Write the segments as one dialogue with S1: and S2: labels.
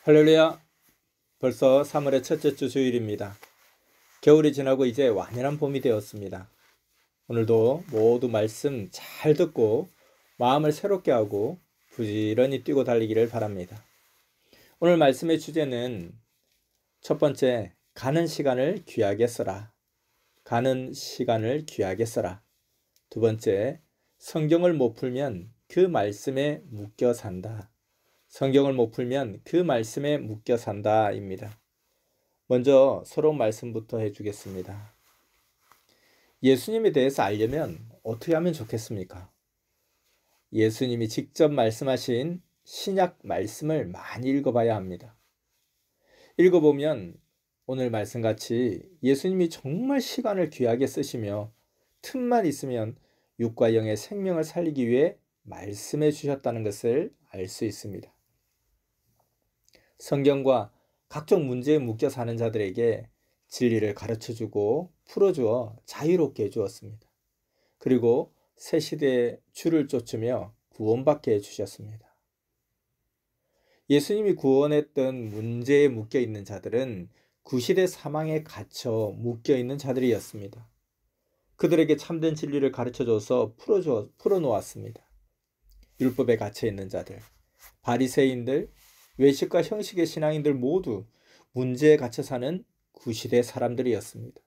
S1: 할렐루야. 벌써 3월의 첫째 주 주일입니다. 겨울이 지나고 이제 완연한 봄이 되었습니다. 오늘도 모두 말씀 잘 듣고 마음을 새롭게 하고 부지런히 뛰고 달리기를 바랍니다. 오늘 말씀의 주제는 첫 번째, 가는 시간을 귀하게 써라. 가는 시간을 귀하게 써라. 두 번째, 성경을 못 풀면 그 말씀에 묶여 산다. 성경을 못 풀면 그 말씀에 묶여 산다입니다. 먼저 서로 말씀부터 해주겠습니다. 예수님에 대해서 알려면 어떻게 하면 좋겠습니까? 예수님이 직접 말씀하신 신약 말씀을 많이 읽어봐야 합니다. 읽어보면 오늘 말씀같이 예수님이 정말 시간을 귀하게 쓰시며 틈만 있으면 육과 영의 생명을 살리기 위해 말씀해 주셨다는 것을 알 수 있습니다. 성경과 각종 문제에 묶여 사는 자들에게 진리를 가르쳐주고 풀어주어 자유롭게 해주었습니다. 그리고 새 시대의 주를 쫓으며 구원받게 해주셨습니다. 예수님이 구원했던 문제에 묶여 있는 자들은 구시대 사망에 갇혀 묶여 있는 자들이었습니다. 그들에게 참된 진리를 가르쳐줘서 풀어놓았습니다. 율법에 갇혀 있는 자들, 바리새인들, 외식과 형식의 신앙인들 모두 문제에 갇혀 사는 구시대 사람들이었습니다.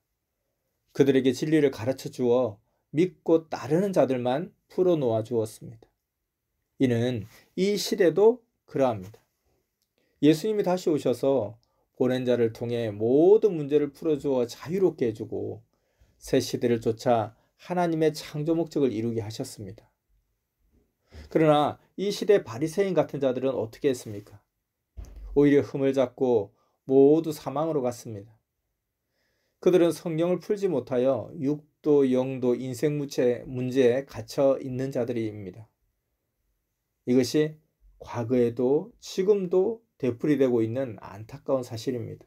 S1: 그들에게 진리를 가르쳐 주어 믿고 따르는 자들만 풀어놓아 주었습니다. 이는 이 시대도 그러합니다. 예수님이 다시 오셔서 보낸 자를 통해 모든 문제를 풀어주어 자유롭게 해주고 새 시대를 쫓아 하나님의 창조 목적을 이루게 하셨습니다. 그러나 이 시대 바리새인 같은 자들은 어떻게 했습니까? 오히려 흠을 잡고 모두 사망으로 갔습니다. 그들은 성경을 풀지 못하여 육도, 영도, 인생 문제에 갇혀 있는 자들입니다. 이것이 과거에도 지금도 되풀이되고 있는 안타까운 사실입니다.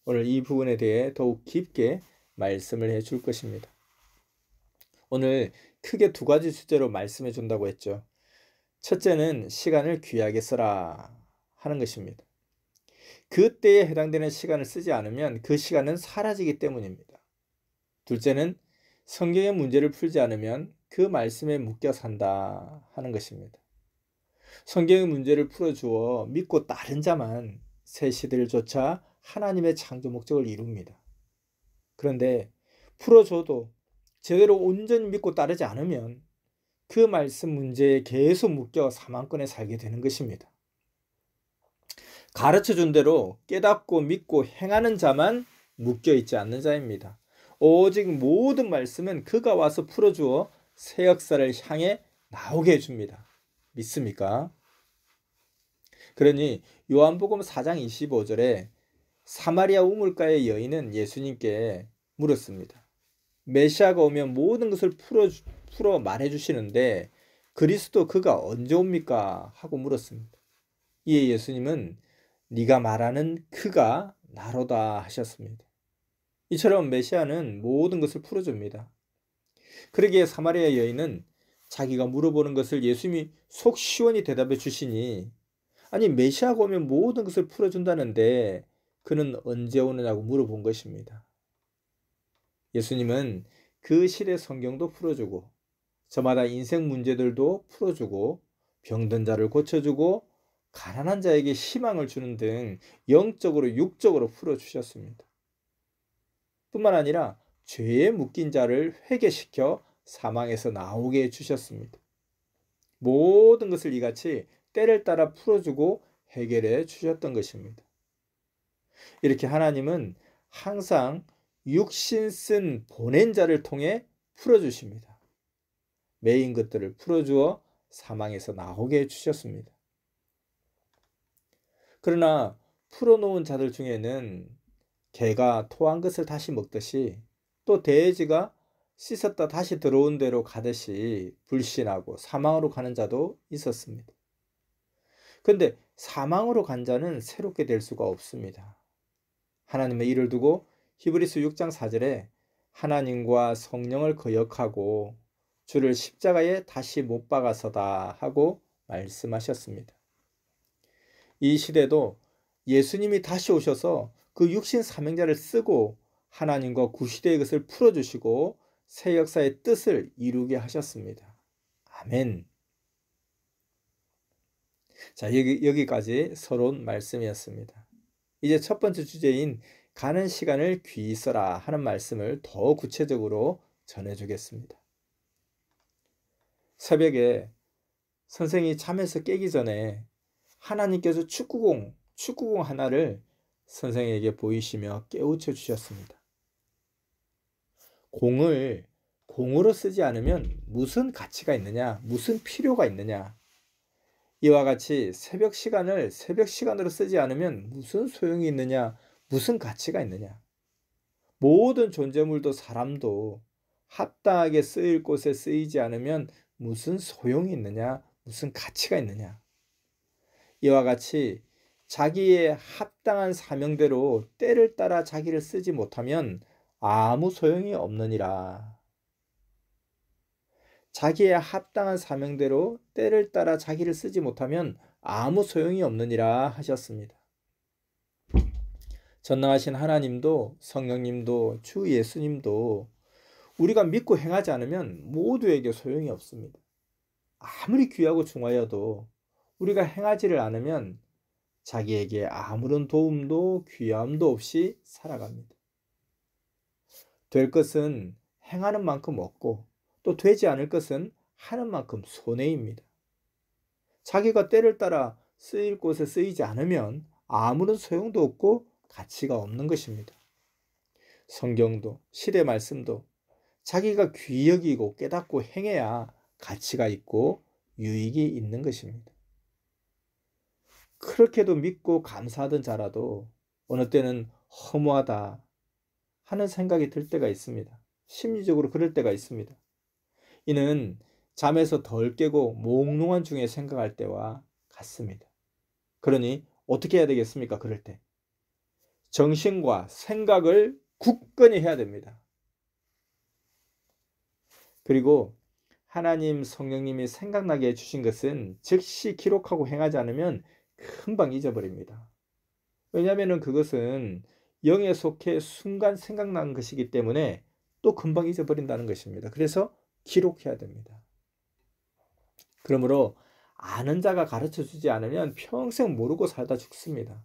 S1: 오늘 이 부분에 대해 더욱 깊게 말씀을 해줄 것입니다. 오늘 크게 두 가지 주제로 말씀해 준다고 했죠. 첫째는 시간을 귀하게 써라 하는 것입니다. 그때에 해당되는 시간을 쓰지 않으면 그 시간은 사라지기 때문입니다. 둘째는 성경의 문제를 풀지 않으면 그 말씀에 묶여 산다 하는 것입니다. 성경의 문제를 풀어주어 믿고 따른 자만 새 시대를 쫓아 하나님의 창조 목적을 이룹니다. 그런데 풀어줘도 제대로 온전히 믿고 따르지 않으면 그 말씀 문제에 계속 묶여 사망권에 살게 되는 것입니다. 가르쳐준 대로 깨닫고 믿고 행하는 자만 묶여있지 않는 자입니다. 오직 모든 말씀은 그가 와서 풀어주어 새 역사를 향해 나오게 해줍니다. 믿습니까? 그러니 요한복음 4장 25절에 사마리아 우물가의 여인은 예수님께 물었습니다. 메시아가 오면 모든 것을 풀어 말해주시는데 그리스도 그가 언제 옵니까? 하고 물었습니다. 이에 예수님은 네가 말하는 그가 나로다 하셨습니다. 이처럼 메시아는 모든 것을 풀어줍니다. 그러기에 사마리아 여인은 자기가 물어보는 것을 예수님이 속 시원히 대답해 주시니 아니 메시아가 오면 모든 것을 풀어준다는데 그는 언제 오느냐고 물어본 것입니다. 예수님은 그 시대 성경도 풀어주고 저마다 인생 문제들도 풀어주고 병든 자를 고쳐주고 가난한 자에게 희망을 주는 등 영적으로 육적으로 풀어주셨습니다. 뿐만 아니라 죄에 묶인 자를 회개시켜 사망에서 나오게 해주셨습니다. 모든 것을 이같이 때를 따라 풀어주고 해결해 주셨던 것입니다. 이렇게 하나님은 항상 육신 쓴 보낸 자를 통해 풀어주십니다. 매인 것들을 풀어주어 사망에서 나오게 해주셨습니다. 그러나 풀어놓은 자들 중에는 개가 토한 것을 다시 먹듯이 또 돼지가 씻었다 다시 들어온 대로 가듯이 불신하고 사망으로 가는 자도 있었습니다. 그런데 사망으로 간 자는 새롭게 될 수가 없습니다. 하나님의 일을 두고 히브리서 6장 4절에 하나님과 성령을 거역하고 주를 십자가에 다시 못 박아서다 하고 말씀하셨습니다. 이 시대도 예수님이 다시 오셔서 그 육신 사명자를 쓰고 하나님과 구시대의 것을 풀어주시고 새 역사의 뜻을 이루게 하셨습니다. 아멘. 자, 여기까지 서론 말씀이었습니다. 이제 첫 번째 주제인 가는 시간을 귀히 써라 하는 말씀을 더 구체적으로 전해주겠습니다. 새벽에 선생이 잠에서 깨기 전에 하나님께서 축구공 하나를 선생에게 보이시며 깨우쳐 주셨습니다. 공을 공으로 쓰지 않으면 무슨 가치가 있느냐, 무슨 필요가 있느냐. 이와 같이 새벽 시간을 새벽 시간으로 쓰지 않으면 무슨 소용이 있느냐, 무슨 가치가 있느냐. 모든 존재물도 사람도 합당하게 쓰일 곳에 쓰이지 않으면 무슨 소용이 있느냐, 무슨 가치가 있느냐. 이와 같이 자기의 합당한 사명대로 때를 따라 자기를 쓰지 못하면 아무 소용이 없느니라. 자기의 합당한 사명대로 때를 따라 자기를 쓰지 못하면 아무 소용이 없느니라 하셨습니다. 전능하신 하나님도 성령님도 주 예수님도 우리가 믿고 행하지 않으면 모두에게 소용이 없습니다. 아무리 귀하고 중하여도 우리가 행하지를 않으면 자기에게 아무런 도움도 귀함도 없이 살아갑니다. 될 것은 행하는 만큼 얻고 또 되지 않을 것은 하는 만큼 손해입니다. 자기가 때를 따라 쓰일 곳에 쓰이지 않으면 아무런 소용도 없고 가치가 없는 것입니다. 성경도 시대 말씀도 자기가 귀히 여기고 깨닫고 행해야 가치가 있고 유익이 있는 것입니다. 그렇게도 믿고 감사하던 자라도 어느 때는 허무하다 하는 생각이 들 때가 있습니다. 심리적으로 그럴 때가 있습니다. 이는 잠에서 덜 깨고 몽롱한 중에 생각할 때와 같습니다. 그러니 어떻게 해야 되겠습니까? 그럴 때 정신과 생각을 굳건히 해야 됩니다. 그리고 하나님 성령님이 생각나게 해주신 것은 즉시 기록하고 행하지 않으면 금방 잊어버립니다. 왜냐하면 그것은 영에 속해 순간 생각난 것이기 때문에 또 금방 잊어버린다는 것입니다. 그래서 기록해야 됩니다. 그러므로 아는 자가 가르쳐주지 않으면 평생 모르고 살다 죽습니다.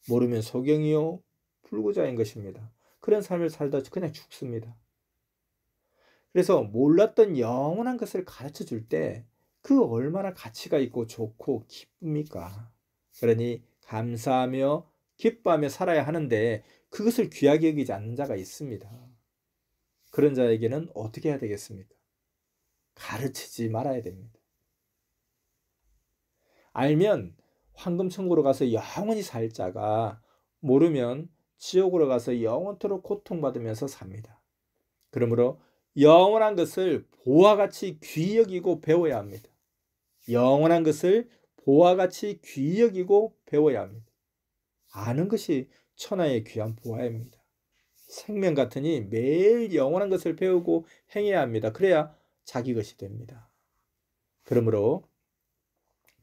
S1: 모르면 소경이요 불구자인 것입니다. 그런 삶을 살다 그냥 죽습니다. 그래서 몰랐던 영원한 것을 가르쳐줄 때 그 얼마나 가치가 있고 좋고 기쁩니까? 그러니 감사하며 기뻐하며 살아야 하는데 그것을 귀하게 여기지 않는 자가 있습니다. 그런 자에게는 어떻게 해야 되겠습니까? 가르치지 말아야 됩니다. 알면 황금천국으로 가서 영원히 살 자가 모르면 지옥으로 가서 영원토록 고통받으면서 삽니다. 그러므로 영원한 것을 보화 같이 귀히 여기고 배워야 합니다. 영원한 것을 보화 같이 귀히 여기고 배워야 합니다. 아는 것이 천하의 귀한 보화입니다. 생명 같으니 매일 영원한 것을 배우고 행해야 합니다. 그래야 자기 것이 됩니다. 그러므로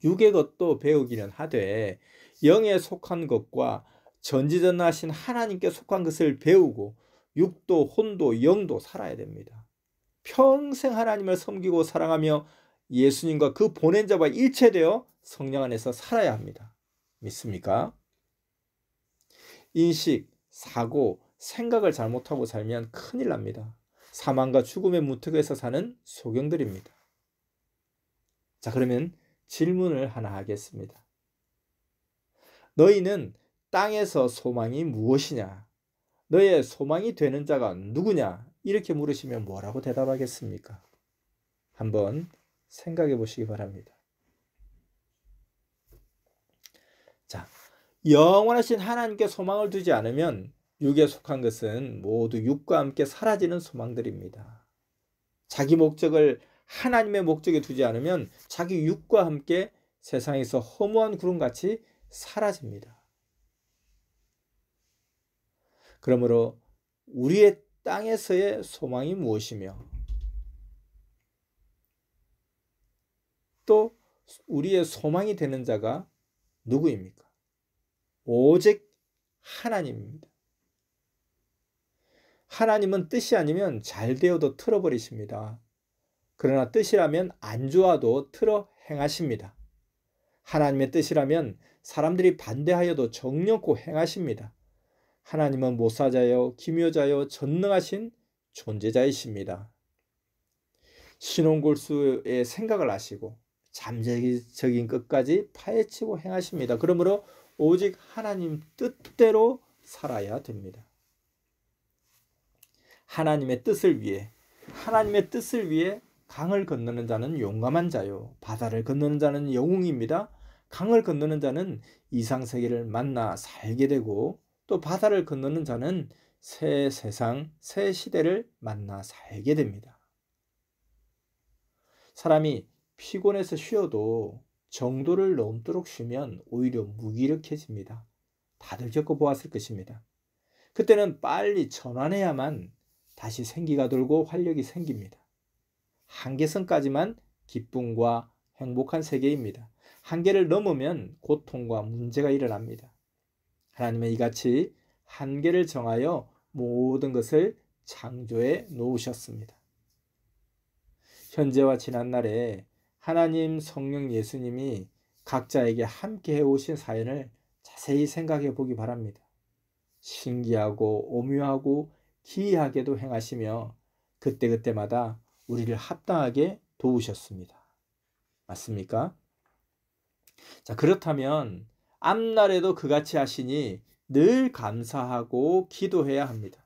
S1: 육의 것도 배우기는 하되 영에 속한 것과 전지전능하신 하나님께 속한 것을 배우고 육도 혼도 영도 살아야 됩니다. 평생 하나님을 섬기고 사랑하며 예수님과 그 보낸 자와 일체되어 성령 안에서 살아야 합니다. 믿습니까? 인식, 사고, 생각을 잘못하고 살면 큰일 납니다. 사망과 죽음의 문턱에서 사는 소경들입니다. 자, 그러면 질문을 하나 하겠습니다. 너희는 땅에서 소망이 무엇이냐? 너의 소망이 되는 자가 누구냐? 이렇게 물으시면 뭐라고 대답하겠습니까? 한번 생각해 보시기 바랍니다. 자, 영원하신 하나님께 소망을 두지 않으면 육에 속한 것은 모두 육과 함께 사라지는 소망들입니다. 자기 목적을 하나님의 목적에 두지 않으면 자기 육과 함께 세상에서 허무한 구름같이 사라집니다. 그러므로 우리의 땅에서의 소망이 무엇이며 또 우리의 소망이 되는 자가 누구입니까? 오직 하나님입니다. 하나님은 뜻이 아니면 잘 되어도 틀어버리십니다. 그러나 뜻이라면 안 좋아도 틀어 행하십니다. 하나님의 뜻이라면 사람들이 반대하여도 정령코 행하십니다. 하나님은 모사자요, 기묘자요, 전능하신 존재자이십니다. 신혼골수의 생각을 아시고 잠재적인 끝까지 파헤치고 행하십니다. 그러므로 오직 하나님 뜻대로 살아야 됩니다. 하나님의 뜻을 위해 강을 건너는 자는 용감한 자요, 바다를 건너는 자는 영웅입니다. 강을 건너는 자는 이상세계를 만나 살게 되고, 또 바다를 건너는 자는 새 세상, 새 시대를 만나 살게 됩니다. 사람이 피곤해서 쉬어도 정도를 넘도록 쉬면 오히려 무기력해집니다. 다들 겪어보았을 것입니다. 그때는 빨리 전환해야만 다시 생기가 돌고 활력이 생깁니다. 한계선까지만 기쁨과 행복한 세계입니다. 한계를 넘으면 고통과 문제가 일어납니다. 하나님은 이같이 한계를 정하여 모든 것을 창조해 놓으셨습니다. 현재와 지난날에 하나님, 성령, 예수님이 각자에게 함께 해오신 사연을 자세히 생각해 보기 바랍니다. 신기하고 오묘하고 기이하게도 행하시며 그때그때마다 우리를 합당하게 도우셨습니다. 맞습니까? 자, 그렇다면 앞날에도 그같이 하시니 늘 감사하고 기도해야 합니다.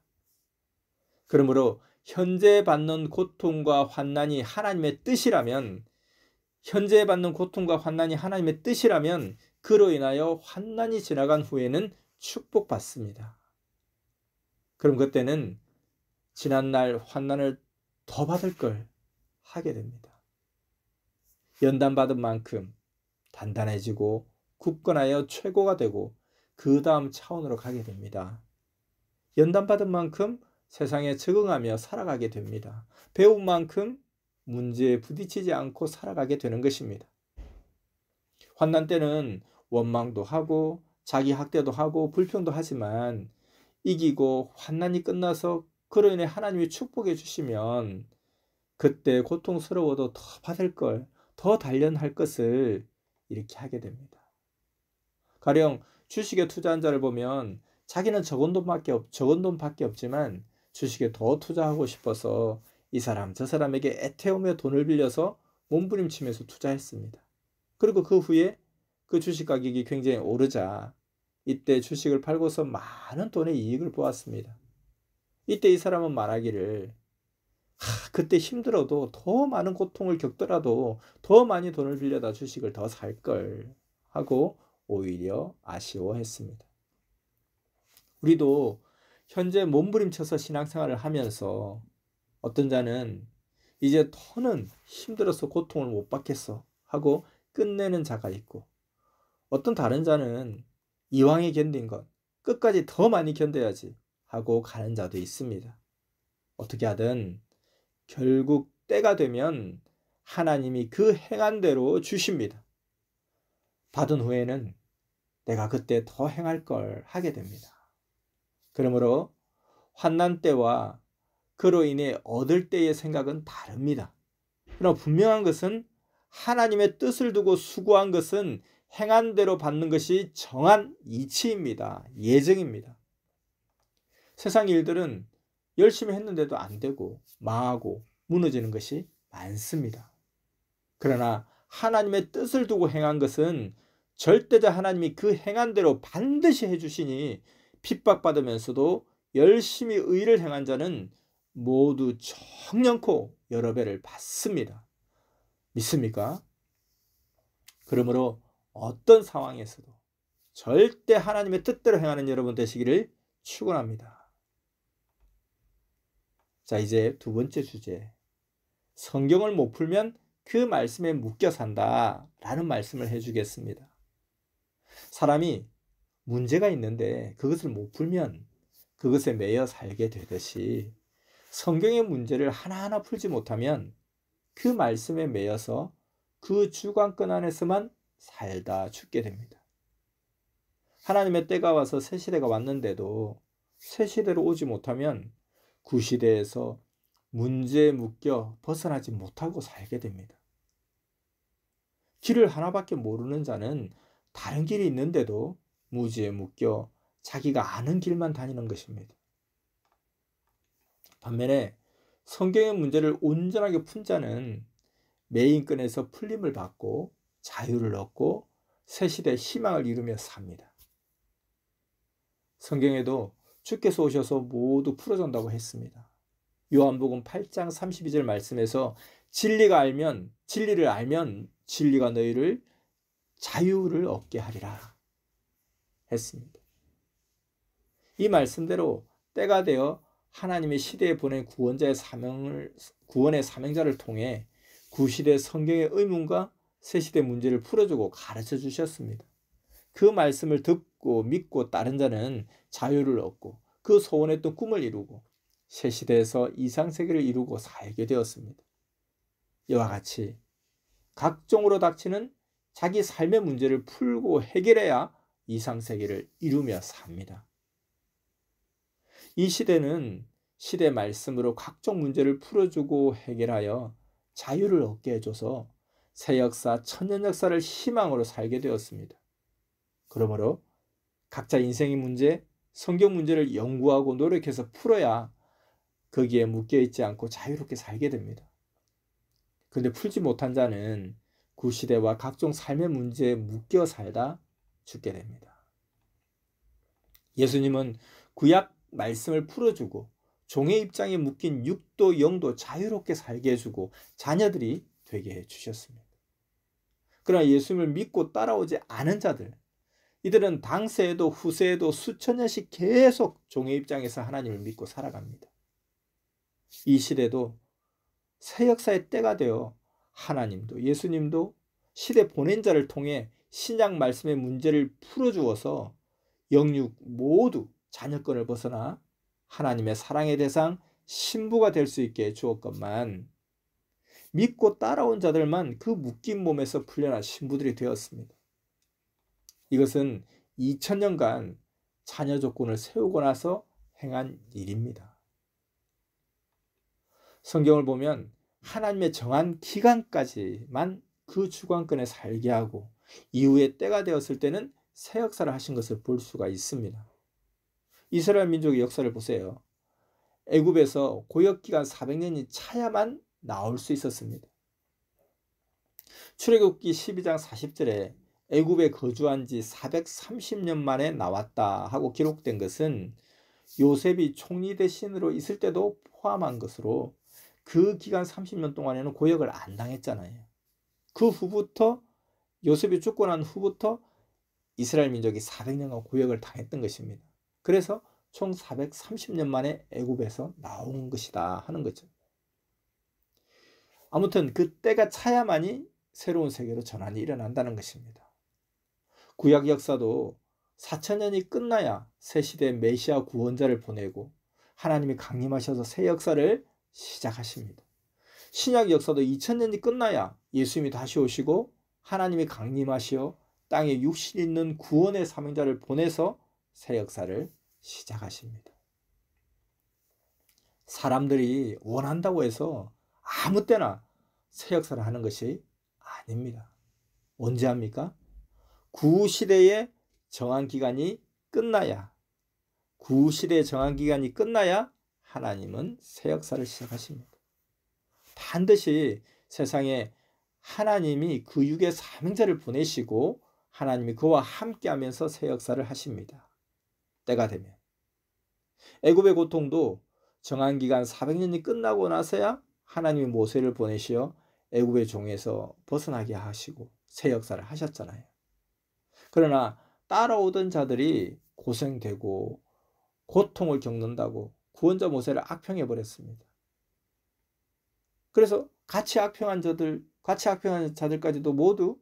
S1: 그러므로 현재 받는 고통과 환난이 하나님의 뜻이라면, 그로 인하여 환난이 지나간 후에는 축복받습니다. 그럼 그때는 지난날 환난을 더 받을 걸 하게 됩니다. 연단받은 만큼 단단해지고 굳건하여 최고가 되고 그 다음 차원으로 가게 됩니다. 연단받은 만큼 세상에 적응하며 살아가게 됩니다. 배운 만큼 문제에 부딪히지 않고 살아가게 되는 것입니다. 환난 때는 원망도 하고 자기 학대도 하고 불평도 하지만 이기고 환난이 끝나서 그로 인해 하나님이 축복해 주시면 그때 고통스러워도 더 받을 걸, 더 단련할 것을 이렇게 하게 됩니다. 가령 주식에 투자한 자를 보면 자기는 적은 돈밖에 없지만 주식에 더 투자하고 싶어서 이 사람 저 사람에게 애태우며 돈을 빌려서 몸부림치면서 투자했습니다. 그리고 그 후에 그 주식 가격이 굉장히 오르자 이때 주식을 팔고서 많은 돈의 이익을 보았습니다. 이때 이 사람은 말하기를 그때 힘들어도 더 많은 고통을 겪더라도 더 많이 돈을 빌려다 주식을 더 살 걸 하고 오히려 아쉬워했습니다. 우리도 현재 몸부림쳐서 신앙생활을 하면서 어떤 자는 이제 더는 힘들어서 고통을 못 받겠어 하고 끝내는 자가 있고, 어떤 다른 자는 이왕에 견딘 것 끝까지 더 많이 견뎌야지 하고 가는 자도 있습니다. 어떻게 하든 결국 때가 되면 하나님이 그 행한 대로 주십니다. 받은 후에는 내가 그때 더 행할 걸 하게 됩니다. 그러므로 환난 때와 그로 인해 얻을 때의 생각은 다릅니다. 그러나 분명한 것은 하나님의 뜻을 두고 수고한 것은 행한 대로 받는 것이 정한 이치입니다. 예정입니다. 세상 일들은 열심히 했는데도 안 되고 망하고 무너지는 것이 많습니다. 그러나 하나님의 뜻을 두고 행한 것은 절대자 하나님이 그 행한 대로 반드시 해주시니 핍박받으면서도 열심히 의를 행한 자는 모두 정령코 여러 배를 받습니다. 믿습니까? 그러므로 어떤 상황에서도 절대 하나님의 뜻대로 행하는 여러분 되시기를 축원합니다. 자, 이제 두 번째 주제, 성경을 못 풀면 그 말씀에 묶여 산다 라는 말씀을 해주겠습니다. 사람이 문제가 있는데 그것을 못 풀면 그것에 매여 살게 되듯이 성경의 문제를 하나하나 풀지 못하면 그 말씀에 매여서 그 주관권 안에서만 살다 죽게 됩니다. 하나님의 때가 와서 새 시대가 왔는데도 새 시대로 오지 못하면 구시대에서 문제에 묶여 벗어나지 못하고 살게 됩니다. 길을 하나밖에 모르는 자는 다른 길이 있는데도 무지에 묶여 자기가 아는 길만 다니는 것입니다. 반면에 성경의 문제를 온전하게 푼 자는 매인권에서 풀림을 받고 자유를 얻고 새시대의 희망을 이루며 삽니다. 성경에도 주께서 오셔서 모두 풀어준다고 했습니다. 요한복음 8장 32절 말씀에서 진리를 알면 진리가 너희를 자유를 얻게 하리라 했습니다. 이 말씀대로 때가 되어 하나님의 시대에 보낸 구원의 사명자를 통해 구시대 성경의 의문과 새시대 문제를 풀어주고 가르쳐 주셨습니다. 그 말씀을 듣고 믿고 따른 자는 자유를 얻고 그 소원했던 꿈을 이루고 새시대에서 이상세계를 이루고 살게 되었습니다. 이와 같이 각종으로 닥치는 자기 삶의 문제를 풀고 해결해야 이상세계를 이루며 삽니다. 이 시대는 시대 말씀으로 각종 문제를 풀어주고 해결하여 자유를 얻게 해줘서 새 역사, 천년 역사를 희망으로 살게 되었습니다. 그러므로 각자 인생의 문제, 성경 문제를 연구하고 노력해서 풀어야 거기에 묶여있지 않고 자유롭게 살게 됩니다. 그런데 풀지 못한 자는 구시대와 각종 삶의 문제에 묶여 살다 죽게 됩니다. 예수님은 구약 말씀을 풀어주고 종의 입장에 묶인 육도 영도 자유롭게 살게 해주고 자녀들이 되게 해주셨습니다. 그러나 예수님을 믿고 따라오지 않은 자들, 이들은 당세에도 후세에도 수천 년씩 계속 종의 입장에서 하나님을 믿고 살아갑니다. 이 시대도 새 역사의 때가 되어 하나님도 예수님도 시대 보낸 자를 통해 신약 말씀의 문제를 풀어주어서 영육 모두 자녀권을 벗어나 하나님의 사랑의 대상 신부가 될 수 있게 주었건만 믿고 따라온 자들만 그 묶인 몸에서 풀려나 신부들이 되었습니다. 이것은 2000년간 자녀 조건을 세우고 나서 행한 일입니다. 성경을 보면 하나님의 정한 기간까지만 그 주관권에 살게 하고 이후에 때가 되었을 때는 새 역사를 하신 것을 볼 수가 있습니다. 이스라엘 민족의 역사를 보세요. 애굽에서 고역기간 400년이 차야만 나올 수 있었습니다. 출애굽기 12장 40절에 애굽에 거주한 지 430년 만에 나왔다 하고 기록된 것은 요셉이 총리 대신으로 있을 때도 포함한 것으로 그 기간 30년 동안에는 고역을 안 당했잖아요. 그 후부터 요셉이 죽고 난 후부터 이스라엘 민족이 400년간 고역을 당했던 것입니다. 그래서 총 430년 만에 애굽에서 나온 것이다 하는 거죠. 아무튼 그 때가 차야만이 새로운 세계로 전환이 일어난다는 것입니다. 구약 역사도 4000년이 끝나야 새 시대의 메시아 구원자를 보내고 하나님이 강림하셔서 새 역사를 시작하십니다. 신약 역사도 2000년이 끝나야 예수님이 다시 오시고 하나님이 강림하시어 땅에 육신 있는 구원의 사명자를 보내서 새 역사를 시작하십니다. 사람들이 원한다고 해서 아무 때나 새 역사를 하는 것이 아닙니다. 언제 합니까? 구시대의 정한 기간이 끝나야 하나님은 새 역사를 시작하십니다. 반드시 세상에 하나님이 그 육의 사명자를 보내시고 하나님이 그와 함께하면서 새 역사를 하십니다. 때가 되면. 애굽의 고통도 정한 기간 400년이 끝나고 나서야 하나님이 모세를 보내시어 애굽의 종에서 벗어나게 하시고 새 역사를 하셨잖아요. 그러나 따라오던 자들이 고생되고 고통을 겪는다고 구원자 모세를 악평해 버렸습니다. 그래서 같이 악평한 자들까지도 모두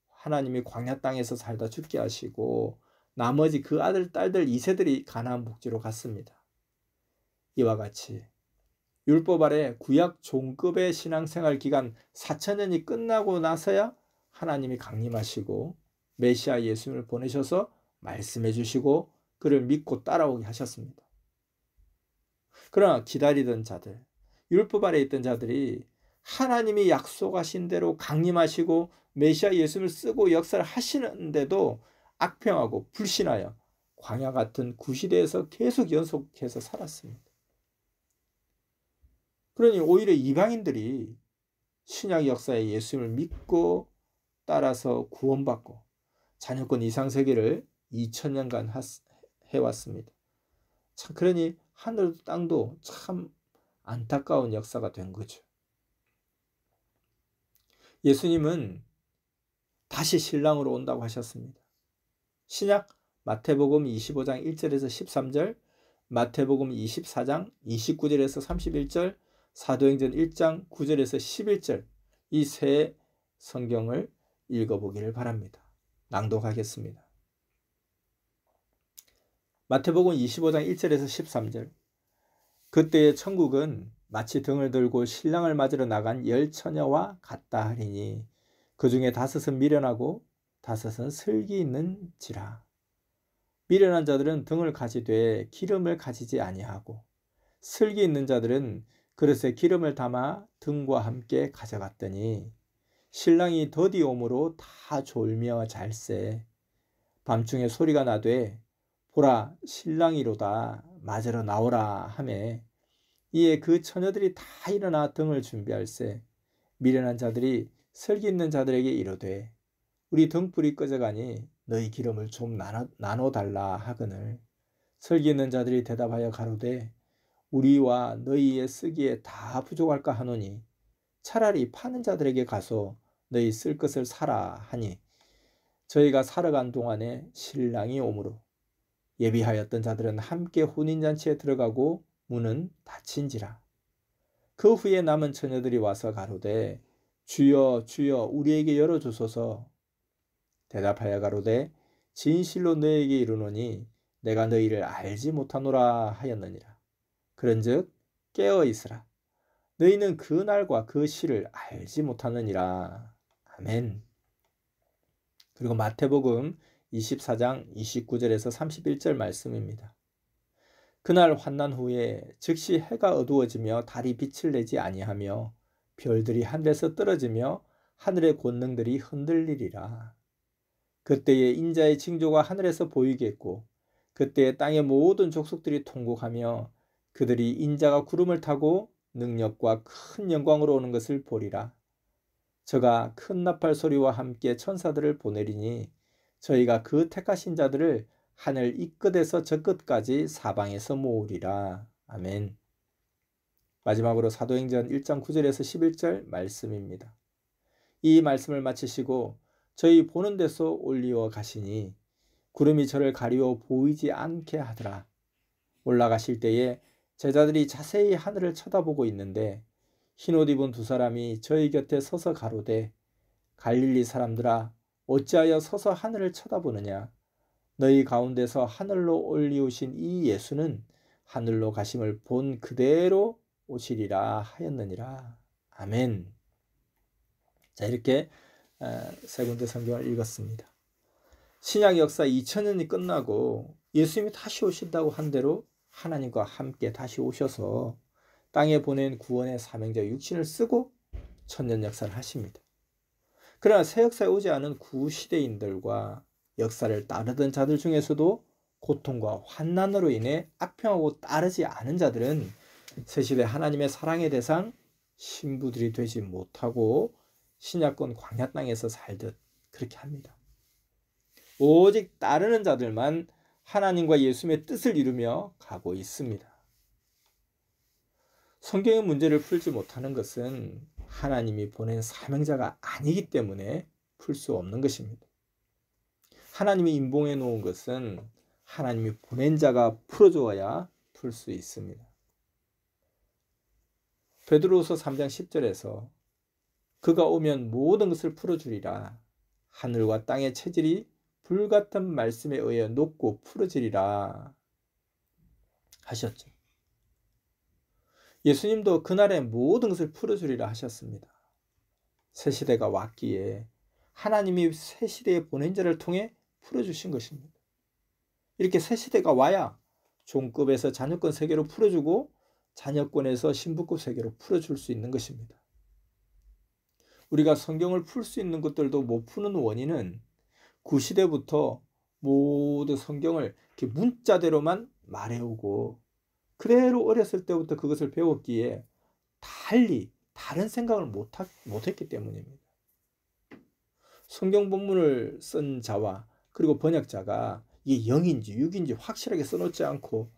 S1: 하나님이 광야 땅에서 살다 죽게 하시고 나머지 그 아들, 딸들 2세들이 가나안 복지로 갔습니다. 이와 같이 율법 아래 구약 종급의 신앙생활 기간 4000년이 끝나고 나서야 하나님이 강림하시고 메시아 예수님을 보내셔서 말씀해 주시고 그를 믿고 따라오게 하셨습니다. 그러나 기다리던 자들, 율법 아래 있던 자들이 하나님이 약속하신 대로 강림하시고 메시아 예수를 쓰고 역사를 하시는데도 악평하고 불신하여 광야 같은 구시대에서 계속 연속해서 살았습니다. 그러니 오히려 이방인들이 신약 역사의 예수님을 믿고 따라서 구원받고 자녀권 이상 세계를 2000년간 해왔습니다. 참 그러니 하늘도 땅도 참 안타까운 역사가 된 거죠. 예수님은 다시 신랑으로 온다고 하셨습니다. 신약 마태복음 25장 1절에서 13절, 마태복음 24장 29절에서 31절, 사도행전 1장 9절에서 11절 이 세 성경을 읽어보기를 바랍니다. 낭독하겠습니다. 마태복음 25장 1절에서 13절. 그때의 천국은 마치 등을 들고 신랑을 맞으러 나간 10처녀와 같다 하리니 그 중에 5은 미련하고 5은 슬기 있는지라. 미련한 자들은 등을 가지되 기름을 가지지 아니하고 슬기 있는 자들은 그릇에 기름을 담아 등과 함께 가져갔더니 신랑이 더디 오므로 다 졸며 잘세. 밤중에 소리가 나되 보라 신랑이로다 맞으러 나오라 하매 이에 그 처녀들이 다 일어나 등을 준비할세. 미련한 자들이 슬기 있는 자들에게 이르되 우리 등불이 꺼져가니 너희 기름을 좀 나눠 달라 하거늘 슬기 있는 자들이 대답하여 가로되 우리와 너희의 쓰기에 다 부족할까 하노니 차라리 파는 자들에게 가서 너희 쓸 것을 사라 하니 저희가 사러 간 동안에 신랑이 오므로 예비하였던 자들은 함께 혼인잔치에 들어가고 문은 닫힌지라. 그 후에 남은 처녀들이 와서 가로되 주여 주여 우리에게 열어주소서. 대답하여 가로되 진실로 너에게 이르노니 내가 너희를 알지 못하노라 하였느니라. 그런즉 깨어 있으라. 너희는 그 날과 그 시를 알지 못하느니라. 아멘. 그리고 마태복음 24장 29절에서 31절 말씀입니다. 그날 환난 후에 즉시 해가 어두워지며 달이 빛을 내지 아니하며 별들이 하늘에서 떨어지며 하늘의 권능들이 흔들리리라. 그때에 인자의 징조가 하늘에서 보이겠고 그때에 땅의 모든 족속들이 통곡하며 그들이 인자가 구름을 타고 능력과 큰 영광으로 오는 것을 보리라. 저가 큰 나팔 소리와 함께 천사들을 보내리니 저희가 그 택하신 자들을 하늘 이 끝에서 저 끝까지 사방에서 모으리라. 아멘. 마지막으로 사도행전 1장 9절에서 11절 말씀입니다. 이 말씀을 마치시고 저희 보는 데서 올리어 가시니 구름이 저를 가리워 보이지 않게 하더라. 올라가실 때에 제자들이 자세히 하늘을 쳐다보고 있는데 흰옷 입은 두 사람이 저희 곁에 서서 가로되 갈릴리 사람들아 어찌하여 서서 하늘을 쳐다보느냐. 너희 가운데서 하늘로 올리우신 이 예수는 하늘로 가심을 본 그대로 오시리라 하였느니라. 아멘. 자, 이렇게 세 군데 성경을 읽었습니다. 신약 역사 2000년이 끝나고 예수님이 다시 오신다고 한 대로 하나님과 함께 다시 오셔서 땅에 보낸 구원의 사명자 육신을 쓰고 천년 역사를 하십니다. 그러나 새 역사에 오지 않은 구시대인들과 역사를 따르던 자들 중에서도 고통과 환난으로 인해 악평하고 따르지 않은 자들은 새시대 하나님의 사랑의 대상 신부들이 되지 못하고 신약권 광야 땅에서 살듯 그렇게 합니다. 오직 따르는 자들만 하나님과 예수님의 뜻을 이루며 가고 있습니다. 성경의 문제를 풀지 못하는 것은 하나님이 보낸 사명자가 아니기 때문에 풀 수 없는 것입니다. 하나님이 인봉해 놓은 것은 하나님이 보낸 자가 풀어주어야 풀 수 있습니다. 베드로후서 3장 10절에서 그가 오면 모든 것을 풀어주리라. 하늘과 땅의 체질이 불같은 말씀에 의해 녹고 풀어지리라 하셨죠. 예수님도 그날에 모든 것을 풀어주리라 하셨습니다. 새 시대가 왔기에 하나님이 새 시대에 보낸 자를 통해 풀어주신 것입니다. 이렇게 새 시대가 와야 종급에서 자녀권 세계로 풀어주고 자녀권에서 신부급 세계로 풀어줄 수 있는 것입니다. 우리가 성경을 풀 수 있는 것들도 못 푸는 원인은 구시대부터 모두 성경을 이렇게 문자대로만 말해오고 그대로 어렸을 때부터 그것을 배웠기에 달리 다른 생각을 못했기 때문입니다. 성경 본문을 쓴 자와 그리고 번역자가 이게 0인지 6인지 확실하게 써놓지 않고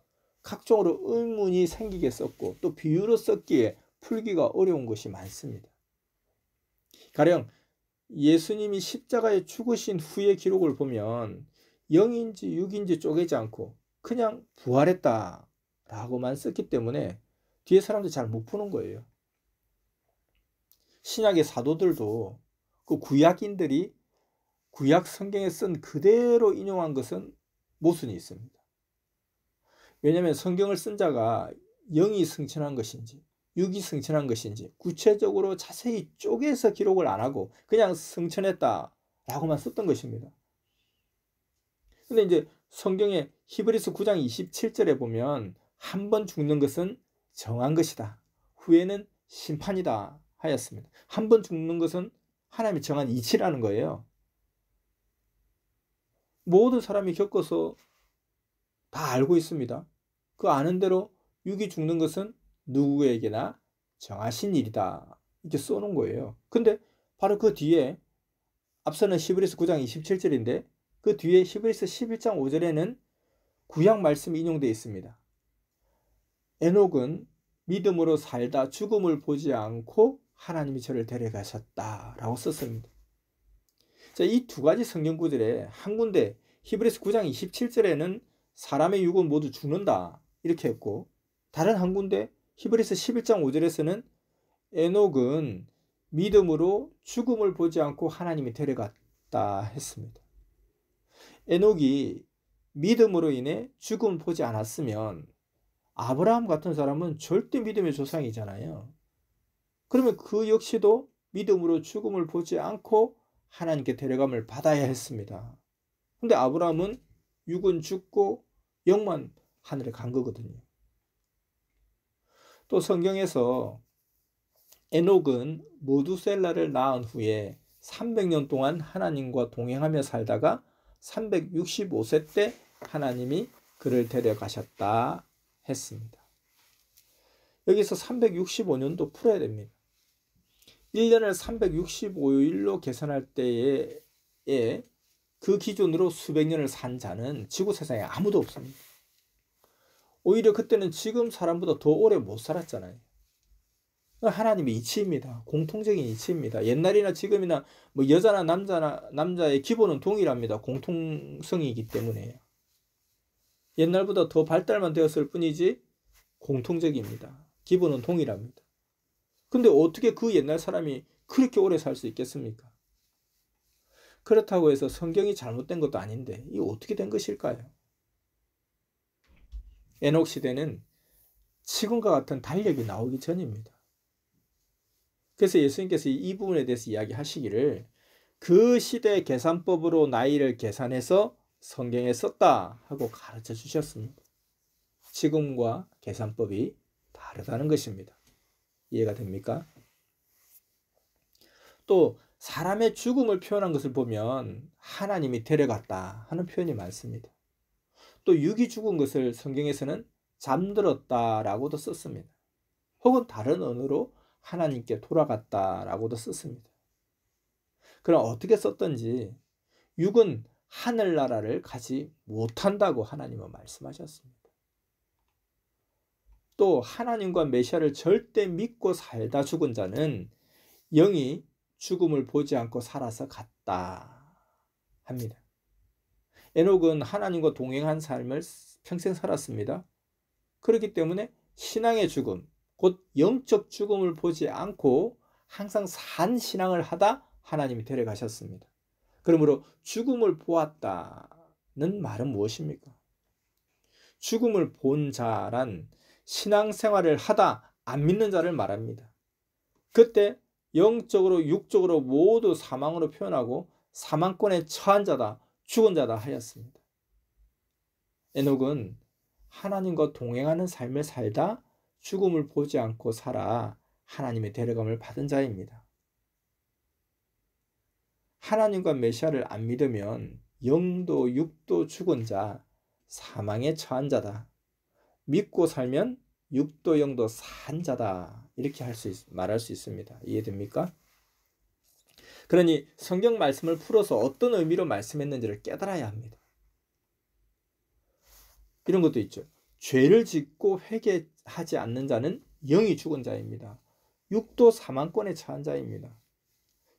S1: 각종으로 의문이 생기게 썼고 또 비유로 썼기에 풀기가 어려운 것이 많습니다. 가령 예수님이 십자가에 죽으신 후의 기록을 보면 0인지 6인지 쪼개지 않고 그냥 부활했다 라고만 썼기 때문에 뒤에 사람들이 잘 못 푸는 거예요. 신약의 사도들도 그 구약인들이 구약 성경에 쓴 그대로 인용한 것은 모순이 있습니다. 왜냐하면 성경을 쓴 자가 0이 승천한 것인지 6이 승천한 것인지 구체적으로 자세히 쪼개서 기록을 안 하고 그냥 승천했다 라고만 썼던 것입니다. 근데 이제 성경의 히브리서 9장 27절에 보면 한 번 죽는 것은 정한 것이다. 후에는 심판이다 하였습니다. 한 번 죽는 것은 하나님이 정한 이치라는 거예요. 모든 사람이 겪어서 다 알고 있습니다. 그 아는 대로 육이 죽는 것은 누구에게나 정하신 일이다. 이렇게 써놓은 거예요. 근데 바로 그 뒤에 앞서는 히브리서 9장 27절인데 그 뒤에 히브리서 11장 5절에는 구약 말씀이 인용되어 있습니다. 에녹은 믿음으로 살다 죽음을 보지 않고 하나님이 저를 데려가셨다라고 썼습니다. 자, 이 두 가지 성경 구절에 한 군데 히브리서 9장 27절에는 사람의 육은 모두 죽는다 이렇게 했고 다른 한 군데 히브리서 11장 5절에서는 에녹은 믿음으로 죽음을 보지 않고 하나님이 데려갔다 했습니다. 에녹이 믿음으로 인해 죽음을 보지 않았으면 아브라함 같은 사람은 절대 믿음의 조상이잖아요. 그러면 그 역시도 믿음으로 죽음을 보지 않고 하나님께 데려감을 받아야 했습니다. 근데 아브라함은 육은 죽고 영만 하늘에 간 거거든요. 또 성경에서 에녹은 모두셀라를 낳은 후에 300년 동안 하나님과 동행하며 살다가 365세 때 하나님이 그를 데려가셨다 했습니다. 여기서 365년도 풀어야 됩니다. 1년을 365일로 계산할 때에 그 기준으로 수백 년을 산 자는 지구 세상에 아무도 없습니다. 오히려 그때는 지금 사람보다 더 오래 못 살았잖아요. 하나님의 이치입니다. 공통적인 이치입니다. 옛날이나 지금이나 뭐 여자나 남자의 기본은 동일합니다. 공통성이기 때문에요. 옛날보다 더 발달만 되었을 뿐이지 공통적입니다. 기본은 동일합니다. 근데 어떻게 그 옛날 사람이 그렇게 오래 살 수 있겠습니까? 그렇다고 해서 성경이 잘못된 것도 아닌데 이게 어떻게 된 것일까요? 에녹 시대는 지금과 같은 달력이 나오기 전입니다. 그래서 예수님께서 이 부분에 대해서 이야기하시기를 그 시대 계산법으로 나이를 계산해서 성경에 썼다 하고 가르쳐 주셨습니다. 지금과 계산법이 다르다는 것입니다. 이해가 됩니까? 또 사람의 죽음을 표현한 것을 보면 하나님이 데려갔다 하는 표현이 많습니다. 또 육이 죽은 것을 성경에서는 잠들었다라고도 썼습니다. 혹은 다른 언어로 하나님께 돌아갔다라고도 썼습니다. 그럼 어떻게 썼던지 육은 하늘나라를 가지 못한다고 하나님은 말씀하셨습니다. 또 하나님과 메시아를 절대 믿고 살다 죽은 자는 영이 죽음을 보지 않고 살아서 갔다 합니다. 에녹은 하나님과 동행한 삶을 평생 살았습니다. 그렇기 때문에 신앙의 죽음, 곧 영적 죽음을 보지 않고 항상 산 신앙을 하다 하나님이 데려가셨습니다. 그러므로 죽음을 보았다는 말은 무엇입니까? 죽음을 본 자란 신앙생활을 하다 안 믿는 자를 말합니다. 그때 영적으로 육적으로 모두 사망으로 표현하고 사망권에 처한 자다, 죽은 자다 하였습니다. 에녹은 하나님과 동행하는 삶을 살다 죽음을 보지 않고 살아 하나님의 데려감을 받은 자입니다. 하나님과 메시아를 안 믿으면 영도 육도 죽은 자, 사망에 처한 자다. 믿고 살면 육도 영도 산 자다. 이렇게 말할 수 있습니다. 이해됩니까? 그러니 성경 말씀을 풀어서 어떤 의미로 말씀했는지를 깨달아야 합니다. 이런 것도 있죠. 죄를 짓고 회개하지 않는 자는 영이 죽은 자입니다. 육도 사망권에 처한 자입니다.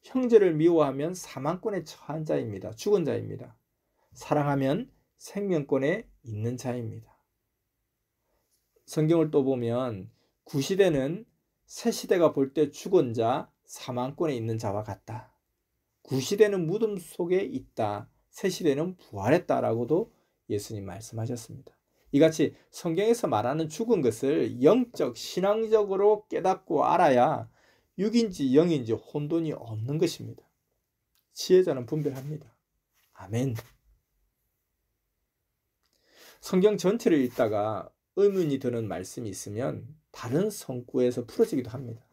S1: 형제를 미워하면 사망권에 처한 자입니다. 죽은 자입니다. 사랑하면 생명권에 있는 자입니다. 성경을 또 보면 구시대는 새시대가 볼 때 죽은 자, 사망권에 있는 자와 같다. 구시대는 무덤 속에 있다. 새시대는 부활했다라고도 예수님 말씀하셨습니다. 이같이 성경에서 말하는 죽은 것을 영적, 신앙적으로 깨닫고 알아야 육인지 영인지 혼돈이 없는 것입니다. 지혜자는 분별합니다. 아멘. 성경 전체를 읽다가 의문이 드는 말씀이 있으면 다른 성구에서 풀어지기도 합니다.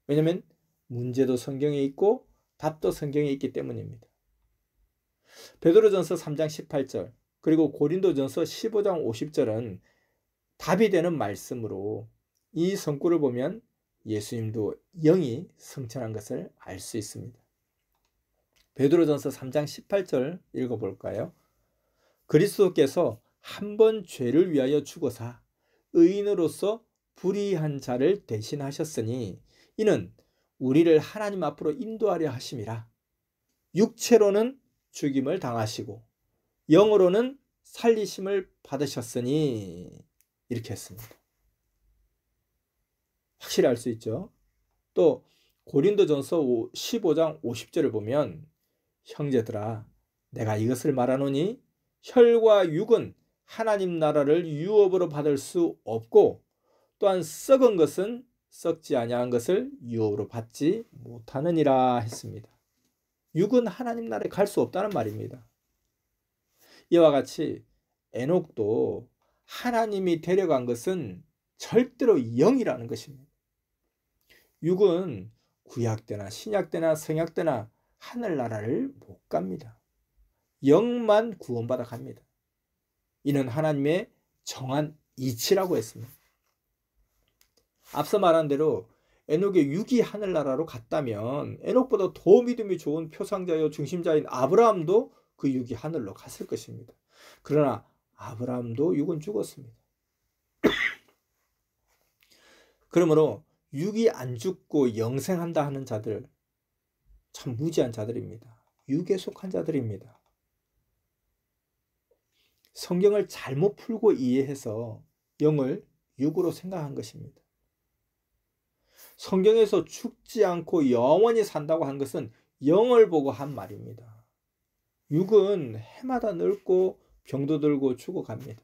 S1: 왜냐하면 문제도 성경에 있고 답도 성경에 있기 때문입니다. 베드로전서 3장 18절 그리고 고린도전서 15장 50절은 답이 되는 말씀으로 이 성구를 보면 예수님도 영이 승천한 것을 알 수 있습니다. 베드로전서 3장 18절 읽어볼까요? 그리스도께서 한 번 죄를 위하여 죽어사 의인으로서 불의한 자를 대신하셨으니 이는 우리를 하나님 앞으로 인도하려 하심이라. 육체로는 죽임을 당하시고 영으로는 살리심을 받으셨으니 이렇게 했습니다. 확실히 알 수 있죠. 또 고린도전서 15장 50절을 보면 형제들아 내가 이것을 말하노니 혈과 육은 하나님 나라를 유업으로 받을 수 없고 또한 썩은 것은 썩지 아니한 것을 유업으로 받지 못하느니라 했습니다. 육은 하나님 나라에 갈 수 없다는 말입니다. 이와 같이 에녹도 하나님이 데려간 것은 절대로 영이라는 것입니다. 육은 구약 때나 신약 때나 성약 때나 하늘나라를 못 갑니다. 영만 구원받아 갑니다. 이는 하나님의 정한 이치라고 했습니다. 앞서 말한 대로 에녹의 육이 하늘나라로 갔다면 에녹보다 더 믿음이 좋은 표상자요 중심자인 아브라함도 그 육이 하늘로 갔을 것입니다. 그러나 아브라함도 육은 죽었습니다. 그러므로 육이 안 죽고 영생한다 하는 자들 참 무지한 자들입니다. 육에 속한 자들입니다. 성경을 잘못 풀고 이해해서 영을 육으로 생각한 것입니다. 성경에서 죽지 않고 영원히 산다고 한 것은 영을 보고 한 말입니다. 육은 해마다 늙고 병도 들고 죽어갑니다.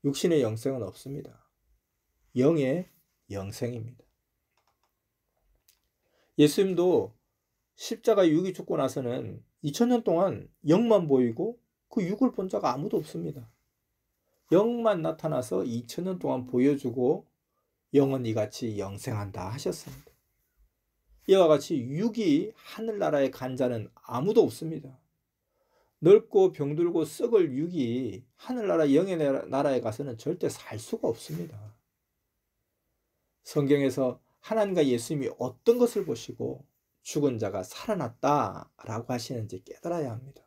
S1: 육신의 영생은 없습니다. 영의 영생입니다. 예수님도 십자가 육이 죽고 나서는 2000년 동안 영만 보이고 그 육을 본 자가 아무도 없습니다. 영만 나타나서 2000년 동안 보여주고 영은 이같이 영생한다 하셨습니다. 이와 같이 육이 하늘나라에 간 자는 아무도 없습니다. 늙고 병들고 썩을 육이 하늘나라 영의 나라에 가서는 절대 살 수가 없습니다. 성경에서 하나님과 예수님이 어떤 것을 보시고 죽은 자가 살아났다라고 하시는지 깨달아야 합니다.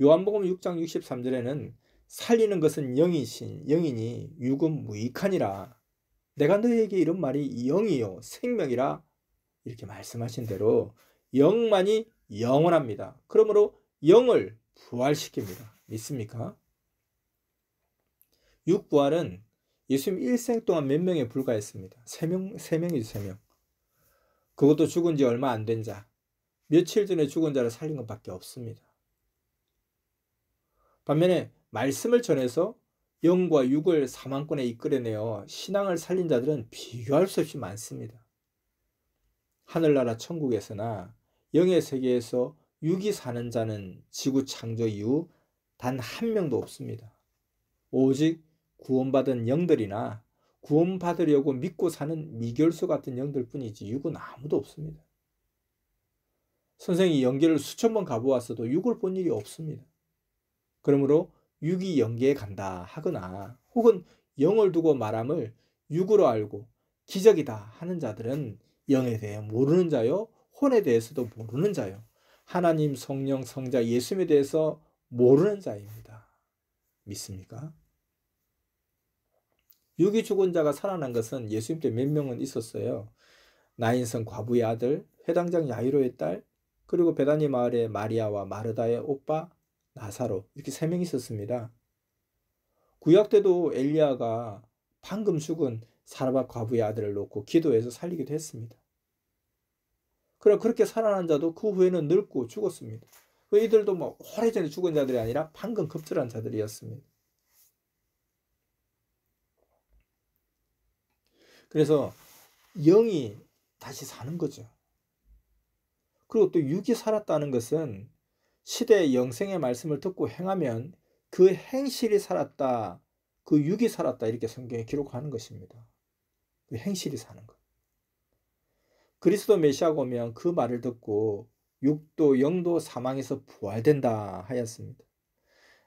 S1: 요한복음 6장 63절에는 살리는 것은 영이니 육은 무익하니라. 내가 너희에게 이런 말이 영이요 생명이라 이렇게 말씀하신 대로 영만이 영원합니다. 그러므로 영을 부활시킵니다. 믿습니까? 육 부활은 예수님 일생 동안 몇 명에 불과했습니다. 3명이죠, 3명. 그것도 죽은 지 얼마 안 된 자, 며칠 전에 죽은 자를 살린 것밖에 없습니다. 반면에 말씀을 전해서 영과 육을 사망권에 이끌어내어 신앙을 살린 자들은 비교할 수 없이 많습니다. 하늘나라 천국에서나 영의 세계에서 육이 사는 자는 지구 창조 이후 단 한 명도 없습니다. 오직 구원받은 영들이나 구원받으려고 믿고 사는 미결소 같은 영들 뿐이지 육은 아무도 없습니다. 선생이 영계를 수천 번 가보았어도 육을 본 일이 없습니다. 그러므로 육이 영계에 간다 하거나 혹은 영을 두고 말함을 육으로 알고 기적이다 하는 자들은 영에 대해 모르는 자요, 혼에 대해서도 모르는 자요, 하나님, 성령, 성자, 예수님에 대해서 모르는 자입니다. 믿습니까? 육이 죽은 자가 살아난 것은 예수님 때 몇 명은 있었어요. 나인성 과부의 아들, 회당장 야이로의 딸, 그리고 베다니 마을의 마리아와 마르다의 오빠 나사로, 이렇게 3명이 있었습니다. 구약 때도 엘리야가 방금 죽은 사르밧 과부의 아들을 놓고 기도해서 살리기도 했습니다. 그럼 그렇게 살아난 자도 그 후에는 늙고 죽었습니다. 이들도 뭐 오래전에 죽은 자들이 아니라 방금 급절한 자들이었습니다. 그래서 영이 다시 사는 거죠. 그리고 또 육이 살았다는 것은 시대의 영생의 말씀을 듣고 행하면 그 행실이 살았다, 그 육이 살았다, 이렇게 성경에 기록하는 것입니다. 그 행실이 사는 것. 그리스도 메시아가 오면 그 말을 듣고 육도 영도 사망에서 부활된다 하였습니다.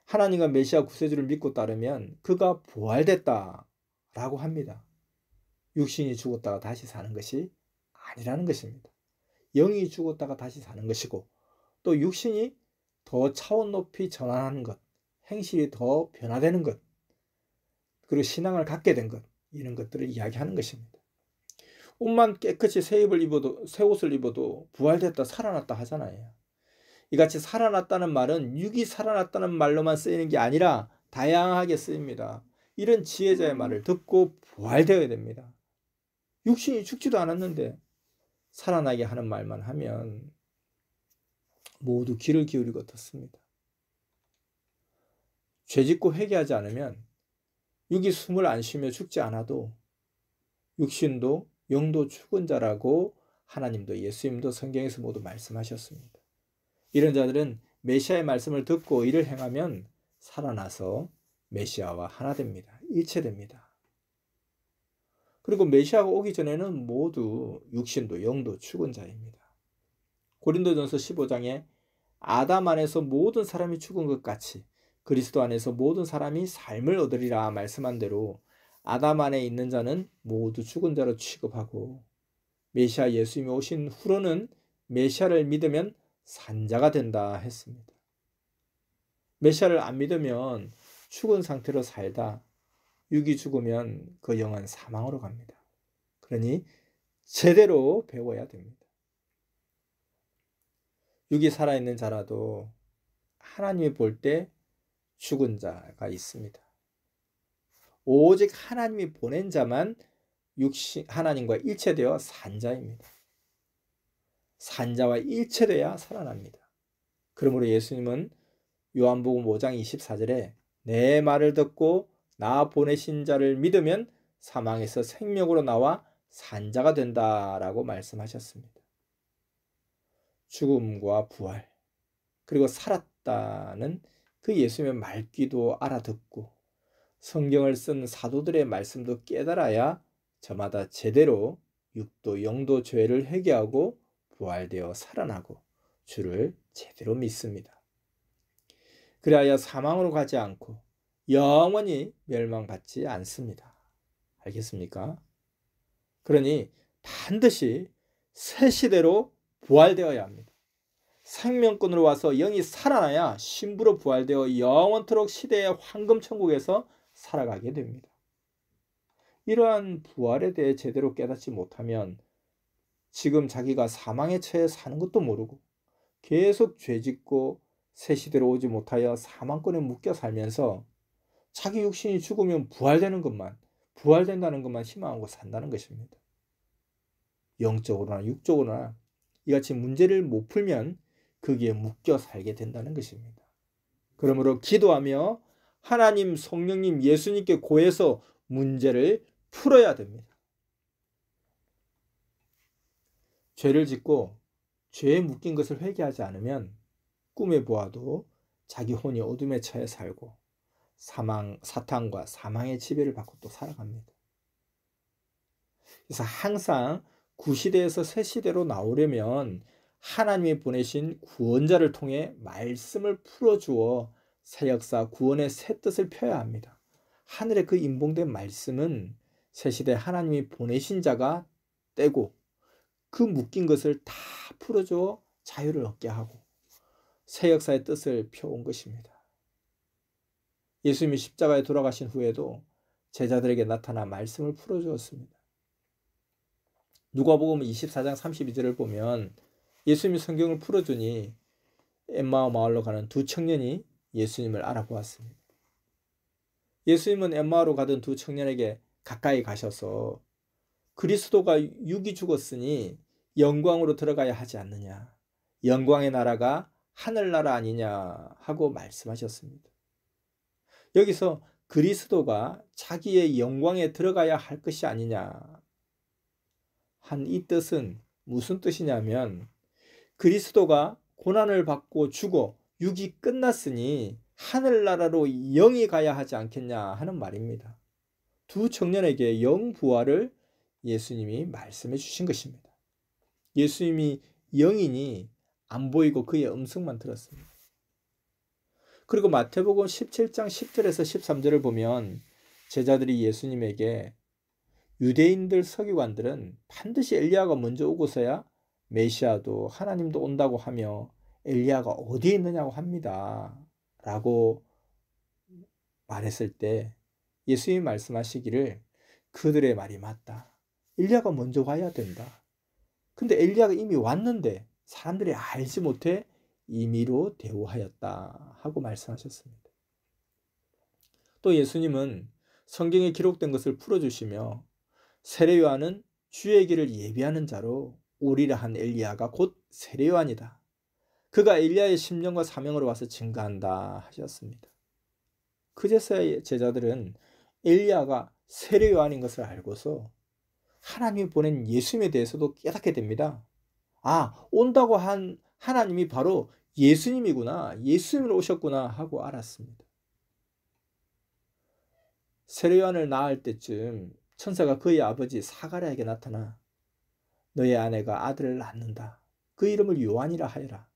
S1: 하나님과 메시아 구세주를 믿고 따르면 그가 부활됐다 라고 합니다. 육신이 죽었다가 다시 사는 것이 아니라는 것입니다. 영이 죽었다가 다시 사는 것이고, 또 육신이 더 차원 높이 전환하는 것, 행실이 더 변화되는 것, 그리고 신앙을 갖게 된 것, 이런 것들을 이야기하는 것입니다. 옷만 깨끗이 새 옷을 입어도 부활됐다, 살아났다 하잖아요. 이같이 살아났다는 말은 육이 살아났다는 말로만 쓰이는 게 아니라 다양하게 쓰입니다. 이런 지혜자의 말을 듣고 부활되어야 됩니다. 육신이 죽지도 않았는데 살아나게 하는 말만 하면 모두 귀를 기울이고 듣습니다. 죄짓고 회개하지 않으면 육이 숨을 안 쉬며 죽지 않아도 육신도 영도 죽은 자라고 하나님도 예수님도 성경에서 모두 말씀하셨습니다. 이런 자들은 메시아의 말씀을 듣고 이를 행하면 살아나서 메시아와 하나 됩니다. 일체됩니다. 그리고 메시아가 오기 전에는 모두 육신도 영도 죽은 자입니다. 고린도전서 15장에 아담 안에서 모든 사람이 죽은 것 같이 그리스도 안에서 모든 사람이 삶을 얻으리라 말씀한 대로 아담 안에 있는 자는 모두 죽은 자로 취급하고, 메시아 예수님이 오신 후로는 메시아를 믿으면 산자가 된다 했습니다. 메시아를 안 믿으면 죽은 상태로 살다 육이 죽으면 그 영은 사망으로 갑니다. 그러니 제대로 배워야 됩니다. 육이 살아있는 자라도 하나님이 볼 때 죽은 자가 있습니다. 오직 하나님이 보낸 자만 하나님과 일체되어 산 자입니다. 산 자와 일체되어야 살아납니다. 그러므로 예수님은 요한복음 5장 24절에 내 말을 듣고 나 보내신 자를 믿으면 사망에서 생명으로 나와 산 자가 된다라고 말씀하셨습니다. 죽음과 부활, 그리고 살았다는 그 예수님의 말귀도 알아듣고 성경을 쓴 사도들의 말씀도 깨달아야 저마다 제대로 육도 영도 죄를 회개하고 부활되어 살아나고 주를 제대로 믿습니다. 그래야 사망으로 가지 않고 영원히 멸망받지 않습니다. 알겠습니까? 그러니 반드시 새 시대로 부활되어야 합니다. 생명권으로 와서 영이 살아나야 신부로 부활되어 영원토록 시대의 황금천국에서 살아가게 됩니다. 이러한 부활에 대해 제대로 깨닫지 못하면 지금 자기가 사망의 처해 사는 것도 모르고 계속 죄짓고 새 시대로 오지 못하여 사망권에 묶여 살면서 자기 육신이 죽으면 부활된다는 것만 희망하고 산다는 것입니다. 영적으로나 육적으로나 이같이 문제를 못 풀면 거기에 묶여 살게 된다는 것입니다. 그러므로 기도하며 하나님, 성령님, 예수님께 고해서 문제를 풀어야 됩니다. 죄를 짓고 죄에 묶인 것을 회개하지 않으면 꿈에 보아도 자기 혼이 어둠에 처해 살고 사탄과 사망의 지배를 받고 또 살아갑니다. 그래서 항상 구시대에서 새시대로 나오려면 하나님이 보내신 구원자를 통해 말씀을 풀어주어 새 역사 구원의 새 뜻을 펴야 합니다. 하늘의 그 인봉된 말씀은 새시대 하나님이 보내신 자가 떼고 그 묶인 것을 다 풀어주어 자유를 얻게 하고 새 역사의 뜻을 펴온 것입니다. 예수님이 십자가에 돌아가신 후에도 제자들에게 나타나 말씀을 풀어주었습니다. 누가복음 24장 32절을 보면 예수님이 성경을 풀어주니 엠마오 마을로 가는 두 청년이 예수님을 알아보았습니다. 예수님은 엠마오로 가던 두 청년에게 가까이 가셔서 그리스도가 육이 죽었으니 영광으로 들어가야 하지 않느냐, 영광의 나라가 하늘나라 아니냐 하고 말씀하셨습니다. 여기서 그리스도가 자기의 영광에 들어가야 할 것이 아니냐 한 이 뜻은 무슨 뜻이냐면 그리스도가 고난을 받고 죽어 육이 끝났으니 하늘나라로 영이 가야 하지 않겠냐 하는 말입니다. 두 청년에게 영부활을 예수님이 말씀해 주신 것입니다. 예수님이 영이니 안 보이고 그의 음성만 들었습니다. 그리고 마태복음 17장 10절에서 13절을 보면 제자들이 예수님에게 유대인들 서기관들은 반드시 엘리야가 먼저 오고서야 메시아도 하나님도 온다고 하며 엘리야가 어디에 있느냐고 합니다 라고 말했을 때 예수님이 말씀하시기를 그들의 말이 맞다. 엘리야가 먼저 와야 된다. 근데 엘리야가 이미 왔는데 사람들이 알지 못해 임의로 대우하였다 하고 말씀하셨습니다. 또 예수님은 성경에 기록된 것을 풀어주시며 세례 요한은 주의 길을 예비하는 자로 오리라 한 엘리야가 곧 세례 요한이다. 그가 엘리야의 심령과 사명으로 와서 증거한다 하셨습니다. 그제서야 제자들은 엘리야가 세례 요한인 것을 알고서 하나님이 보낸 예수님에 대해서도 깨닫게 됩니다. 아, 온다고 한 하나님이 바로 예수님이구나, 예수님으로 오셨구나 하고 알았습니다. 세례 요한을 낳을 때쯤 천사가 그의 아버지 사가랴에게 나타나 너의 아내가 아들을 낳는다. 그 이름을 요한이라 하여라.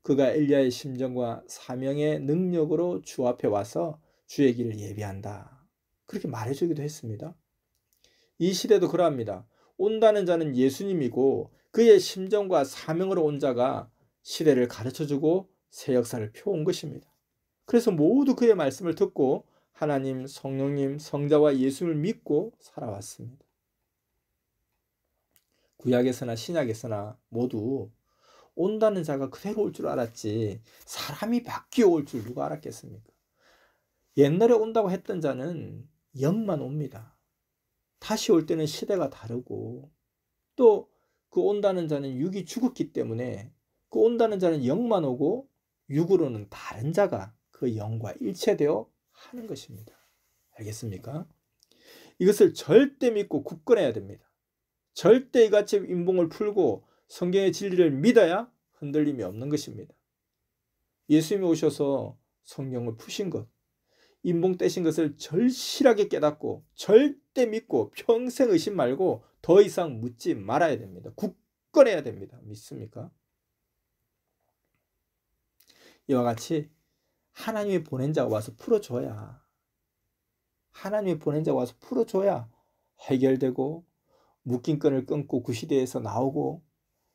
S1: 그가 엘리야의 심정과 사명의 능력으로 주 앞에 와서 주의 길을 예비한다. 그렇게 말해주기도 했습니다. 이 시대도 그러합니다. 온다는 자는 예수님이고 그의 심정과 사명으로 온 자가 시대를 가르쳐주고 새 역사를 펴온 것입니다. 그래서 모두 그의 말씀을 듣고 하나님, 성령님, 성자와 예수를 믿고 살아왔습니다. 구약에서나 신약에서나 모두 온다는 자가 그대로 올 줄 알았지 사람이 바뀌어 올 줄 누가 알았겠습니까? 옛날에 온다고 했던 자는 영만 옵니다. 다시 올 때는 시대가 다르고 또 그 온다는 자는 육이 죽었기 때문에 그 온다는 자는 영만 오고 육으로는 다른 자가 그 영과 일체되어 하는 것입니다. 알겠습니까? 이것을 절대 믿고 굳건해야 됩니다. 절대 이같이 인봉을 풀고 성경의 진리를 믿어야 흔들림이 없는 것입니다. 예수님이 오셔서 성경을 푸신 것, 인봉 떼신 것을 절실하게 깨닫고 절대 믿고 평생 의심 말고 더 이상 묻지 말아야 됩니다. 굳건해야 됩니다. 믿습니까? 이와 같이 하나님이 보낸 자가 와서 풀어줘야 해결되고 묶인 끈을 끊고 구시대에서 나오고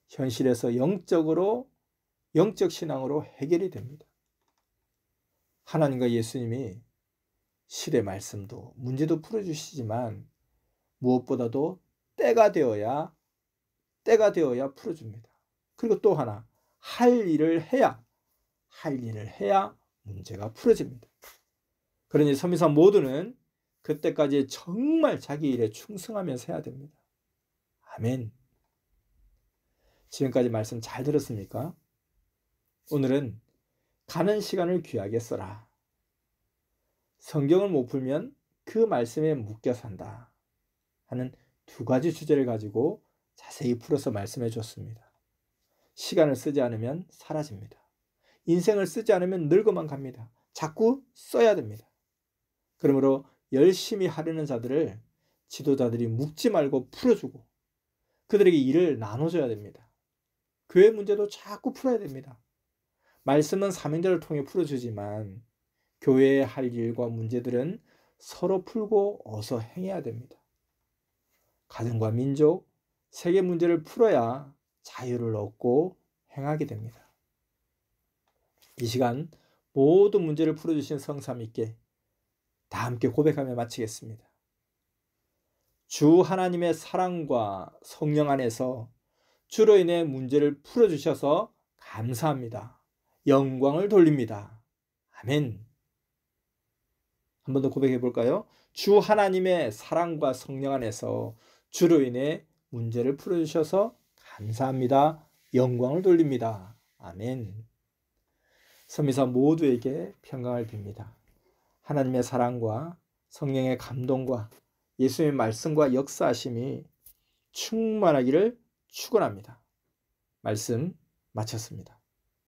S1: 현실에서 영적 신앙으로 해결이 됩니다. 하나님과 예수님이 시대 말씀도 문제도 풀어주시지만 무엇보다도 때가 되어야 풀어줍니다. 그리고 또 하나 할 일을 해야 문제가 풀어집니다. 그러니 서민상 모두는 그때까지 정말 자기 일에 충성하면서 해야 됩니다. 아멘. 지금까지 말씀 잘 들었습니까? 오늘은 가는 시간을 귀하게 써라. 성경을 못 풀면 그 말씀에 묶여 산다 하는 두 가지 주제를 가지고 자세히 풀어서 말씀해 줬습니다. 시간을 쓰지 않으면 사라집니다. 인생을 쓰지 않으면 늙어만 갑니다. 자꾸 써야 됩니다. 그러므로 열심히 하려는 자들을 지도자들이 묵지 말고 풀어주고 그들에게 일을 나눠줘야 됩니다. 교회 문제도 자꾸 풀어야 됩니다. 말씀은 사명자를 통해 풀어주지만 교회에 할 일과 문제들은 서로 풀고 어서 행해야 됩니다. 가정과 민족, 세계 문제를 풀어야 자유를 얻고 행하게 됩니다. 이 시간 모든 문제를 풀어주신 성삼위께 다 함께 고백하며 마치겠습니다. 주 하나님의 사랑과 성령 안에서 주로 인해 문제를 풀어주셔서 감사합니다. 영광을 돌립니다. 아멘. 한 번 더 고백해 볼까요? 주 하나님의 사랑과 성령 안에서 주로 인해 문제를 풀어주셔서 감사합니다. 영광을 돌립니다. 아멘. 섬미사 모두에게 평강을 빕니다. 하나님의 사랑과 성령의 감동과 예수님의 말씀과 역사하심이 충만하기를 축원합니다. 말씀 마쳤습니다.